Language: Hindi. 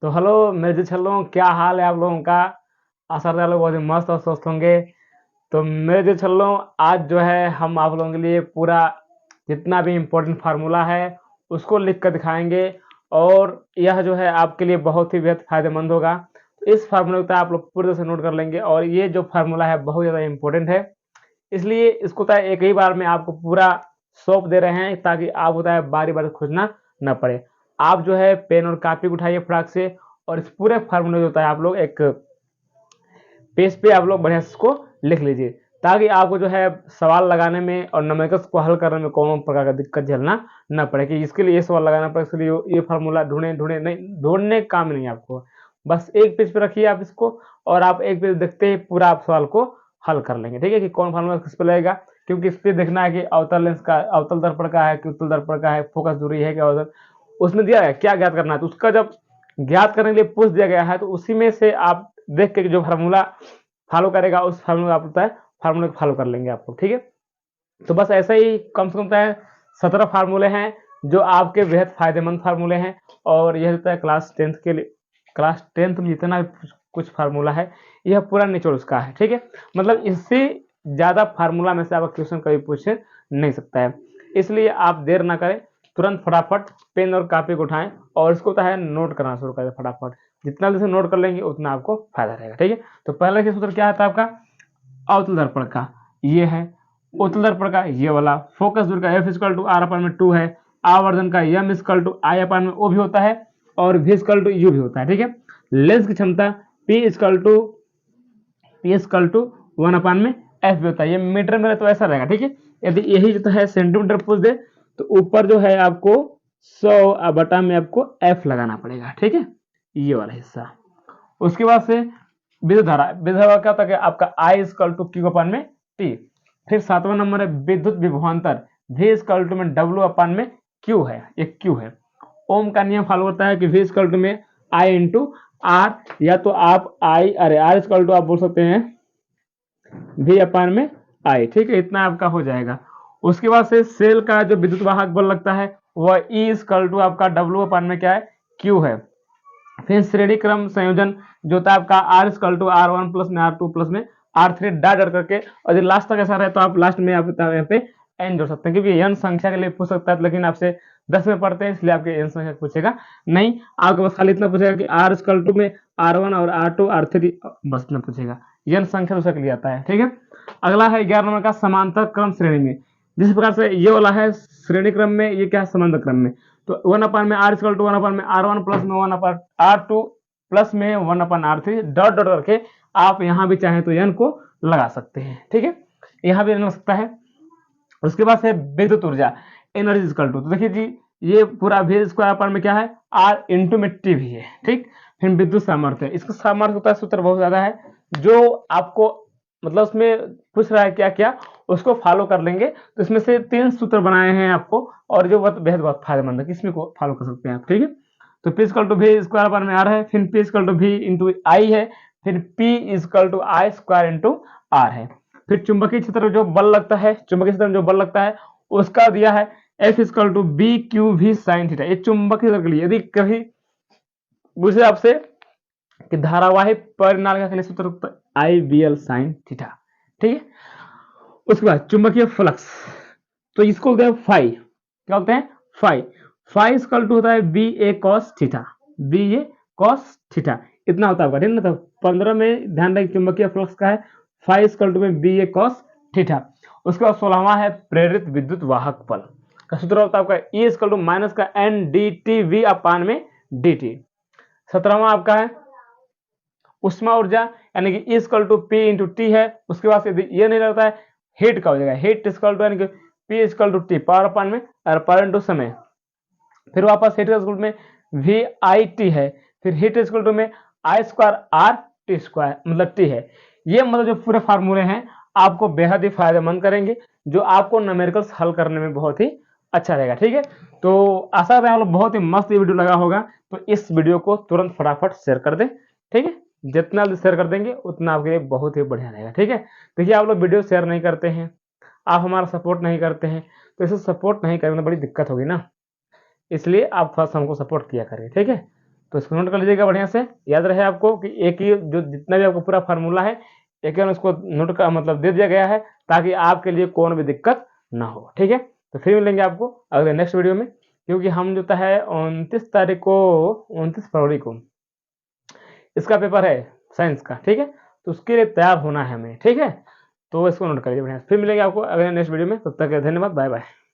तो हेलो मेरे जो छल्लों, क्या हाल है आप लोगों का। आशा करता है आप लोग बहुत ही मस्त और स्वस्थ होंगे। तो मेरे जो छल्लों, आज जो है हम आप लोगों के लिए पूरा जितना भी इम्पोर्टेंट फार्मूला है उसको लिख कर दिखाएंगे। और यह जो है आपके लिए बहुत ही बेहद फायदेमंद होगा। तो इस फार्मूले को आप लोग पूरी तरह से नोट कर लेंगे, और ये जो फार्मूला है बहुत ज़्यादा इम्पोर्टेंट है, इसलिए इसको तो एक ही बार में आपको पूरा सौंप दे रहे हैं, ताकि आप होता है बारी बारी खोजना न पड़े। आप जो है पेन और कापी उठाइए फटाक से, और इस पूरे फार्मूले जो होता है आप लोग एक पेज पे आप लोग बढ़िया से इसको लिख लीजिए, ताकि आपको जो है सवाल लगाने में और न्यूमेरिकल्स को हल करने में कोनो प्रकार का दिक्कत झेलना न पड़े कि इसके लिए ये सवाल लगाना पड़े, इसके लिए ये फार्मूला ढूंढे ढूंढे नहीं, ढूंढने का काम नहीं आपको। बस एक पेज पे रखिए आप इसको, और आप एक पेज देखते ही पूरा आप सवाल को हल कर लेंगे। ठीक है कि कौन फार्मूला किस पे लगेगा, क्योंकि इस पे देखना है कि अवतल लेंस का अवतल दर्पण का है कि उत्तल दर्पण का है, फोकस दूरी है क्या, उधर उसमें दिया है क्या ज्ञात करना है। तो उसका जब ज्ञात करने के लिए पूछ दिया गया है, तो उसी में से आप देख के जो फार्मूला फॉलो करेगा उस फार्मूला आप होता है फार्मूले को फॉलो कर लेंगे आप लोग। ठीक है, तो बस ऐसे ही कम से कम 17 फार्मूले हैं जो आपके बेहद फायदेमंद फार्मूले हैं। और यह होता है क्लास 10th के लिए, क्लास 10th में जितना भी कुछ फार्मूला है यह पूरा निचोड़ उसका है। ठीक है, मतलब इससे ज़्यादा फार्मूला में से आपका क्वेश्चन कभी पूछ नहीं सकता है। इसलिए आप देर ना करें, तुरंत फटाफट पेन और कापी को उठाएं और इसको होता है नोट करना शुरू करें फटाफट। जितना जैसे नोट कर लेंगे उतना आपको फायदा रहेगा। ठीक है, तो पहला के सूत्र क्या था आपका, अवतल दर्पण का ये है, उत्तल दर्पण का ये वाला, फोकस दूरी का एफ इक्वल टू आर अपन में 2 है, आवर्धन का एम इक्वल टू आई अपन में ओ भी होता है, और वी इक्वल टू यू भी होता है। ठीक है, लेंस की क्षमता पी इक्वल टू 1 अपन में एफ भी होता है। ये मीटर में तो ऐसा रहेगा। ठीक है, यदि यही जो है सेंटीमीटर पूछ दे तो ऊपर जो है आपको 100 बटा में आपको एफ लगाना पड़ेगा। ठीक है, ये वाला हिस्सा। उसके बाद से विद्युत धारा क्या होता है आपका आई इक्वल टू क्यू अपन में टी। फिर 7वां नंबर है विद्युत विभवांतर, वी इक्वल टू में डब्ल्यू अपन में क्यू है, एक क्यू है। ओम का नियम फॉलो करता है कि वी इक्वल टू में आई इंटू आर, या तो आप आई अरे आर इक्वल टू आप बोल सकते हैं वी अपन में आई। ठीक है, इतना आपका हो जाएगा। उसके बाद से सेल का जो विद्युत वाहक बल लगता है वह ई इक्वल टू आपका डब्ल्यू अपन में क्या है, क्यू है। फिर श्रेणी क्रम संयोजन जो होता है आपका R equal to R one plus में आर टू प्लस में आर थ्री डॉट डॉट करके, और यदि लास्ट तक ऐसा रहे तो आप लास्ट में आप यहाँ पे एन जोड़ सकते हैं, क्योंकि एन संख्या के लिए पूछ सकता है, लेकिन आपसे 10 में पढ़ते हैं इसलिए आपके एन संख्या पूछेगा नहीं। आपको बस खाली इतना पूछेगा कि आर इक्वल टू में आर वन और आर टू आर थ्री, बस इतना पूछेगा। एन संख्या दूसरे के लिए आता है। ठीक है, अगला है 11 नंबर का समांतर क्रम श्रेणी में। जिस प्रकार से ये वाला है श्रेणी क्रम में, ये क्या है समांतर क्रम में। तो 1 अपन में आर इक्वल टू 1 अपन में आर वन प्लस में 1 अपन आर टू प्लस में 1 अपन आर थ्री डॉट डॉट करके आप यहाँ भी चाहें तो एन को लगा सकते हैं। ठीक है, यहाँ भी लग सकता है। उसके बाद से विद्युत ऊर्जा एनर्जी इक्वल टू, तो देखिए जी ये पूरा वी स्क्वायर अपन में क्या है आर इंटू में टी भी है। ठीक, फिर विद्युत सामर्थ्य, इसका सामर्थ्य होता है सूत्र बहुत ज्यादा है, जो आपको मतलब उसमें पूछ रहा है क्या क्या, उसको फॉलो कर लेंगे। तो इसमें से 3 सूत्र बनाए हैं आपको, और जो बेहद बहुत फायदेमंद है, किसमें को फॉलो कर सकते हैं आप। ठीक है, तो P equal to V square upon में आर है, फिर P equal to V into I है, फिर P equal to I square into R है। फिर चुंबकीय क्षेत्र जो बल लगता है, चुंबकीय क्षेत्र में जो बल लगता है उसका दिया है F equal to B Q V sine theta. ये चुंबकीय क्षेत्र के लिए यदि कभी पूछे आपसे कि धारावाही परिनालिका के लिए सूत्र आई बी एल साइन थीटा। ठीक है, उसके बाद चुंबकीय फ्लक्स, तो इसको बोलते हैं फाई, क्या बोलते हैं फाई। फाई इक्वल टू होता है बी ए कॉस थीटा, बी ए कॉस थीटा, इतना होता है। ठीक है, तो 15 में ध्यान रखें चुंबकीय फ्लक्स का है फाई इक्वल टू में बी ए कॉस थीटा। उसके बाद 16वां है प्रेरित विद्युत वाहक बल का सूत्र होता है आपका ई इक्वल टू माइनस का N D T V upon में डी टी। 17वां आपका है उष्मा ऊर्जा, यानी कि E equal to P into T है। उसके बाद यदि ये नहीं लगता है हीट का हो जाएगा, हीट इक्वल टू यानी कि P equal to T power upon में और पावर इंटू समय। फिर वापस हीट इक्वल में वी आई टी है, फिर हीट इक्वल टू में I square R T square मतलब टी है। ये मतलब जो पूरे फार्मूले हैं आपको बेहद ही फायदेमंद करेंगे, जो आपको न्यूमेरिकल्स हल करने में बहुत ही अच्छा रहेगा। ठीक है, तो आशा है आप लोग बहुत ही मस्त ये वीडियो लगा होगा, तो इस वीडियो को तुरंत फटाफट शेयर कर दें। ठीक है, जितना शेयर कर देंगे उतना आपके लिए बहुत ही बढ़िया रहेगा। ठीक है, देखिए आप लोग वीडियो शेयर नहीं करते हैं, आप हमारा सपोर्ट नहीं करते हैं, तो इसे सपोर्ट नहीं करने में बड़ी दिक्कत होगी ना, इसलिए आप फर्स्ट हमको सपोर्ट किया करिए। ठीक है, तो इसको नोट कर लीजिएगा बढ़िया से, याद रहे आपको कि एक ही जो जितना भी आपको पूरा फार्मूला है एक ही उसको नोट का मतलब दे दिया गया है, ताकि आपके लिए कोई भी दिक्कत ना हो। ठीक है, तो फिर मिलेंगे आपको अगले नेक्स्ट वीडियो में, क्योंकि हम जो है 29 फरवरी को इसका पेपर है साइंस का। ठीक है, तो उसके लिए तैयार होना है हमें। ठीक है, तो इसको नोट करिए बढ़िया। फिर मिलेंगे आपको अगले नेक्स्ट वीडियो में, तब तक धन्यवाद, बाय बाय।